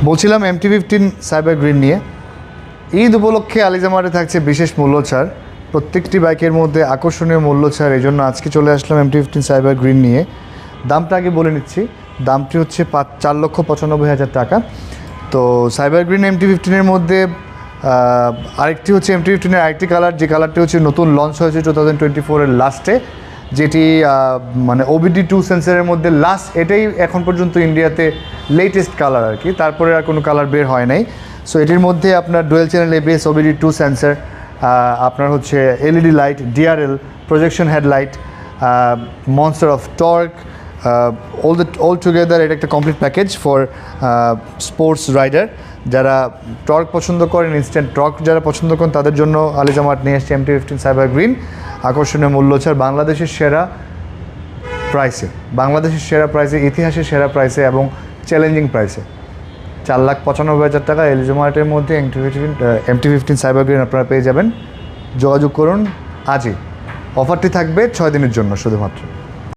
বলছিলাম MT-15 cyber green নিয়ে। ঈদ উপলক্ষে আলিজামারে থাকছে বিশেষ মূল্য ছাড়, প্রত্যেকটি বাইকের মধ্যে আকর্ষণীয় মূল্য ছাড়। এই জন্য আজকে চলে আসলাম MT-15 সাইবার গ্রিন নিয়ে। দামটা আগে বলে নিচ্ছি, দামটি হচ্ছে 4,95,000 টাকা। তো সাইবার গ্রিন MT-15-এর মধ্যে আরেকটি হচ্ছে MT-15-এর আরেকটি কালার, যে কালারটি হচ্ছে নতুন লঞ্চ হয়েছে 2024-এর লাস্টে, যেটি মানে OBD2 সেন্সারের মধ্যে লাস্ট, এটাই এখন পর্যন্ত ইন্ডিয়াতে লেটেস্ট কালার আর কি, তারপরে আর কোনো কালার বের হয় নাই। সো এটির মধ্যে আপনার dual channel ABS OBD2 sensor, আপনার হচ্ছে LED light, DRL, projection headlight, monster of torque, all together এটা একটা complete package for sports rider. যারা টর্ক পছন্দ করেন, ইনস্ট্যান্ট টর্ক যারা পছন্দ করেন, তাদের জন্য আলিজামার্ট নিয়ে এসছে MT-15 সাইবার গ্রিন। আকর্ষণীয় মূল্য ছাড়, বাংলাদেশের সেরা প্রাইসে, ইতিহাসের সেরা প্রাইসে এবং চ্যালেঞ্জিং প্রাইসে 4,95,000 টাকা আলিজামার্টের মধ্যে MT-15 সাইবার গ্রিন আপনারা পেয়ে যাবেন। যোগাযোগ করুন আজই। অফারটি থাকবে 6 দিনের জন্য শুধুমাত্র।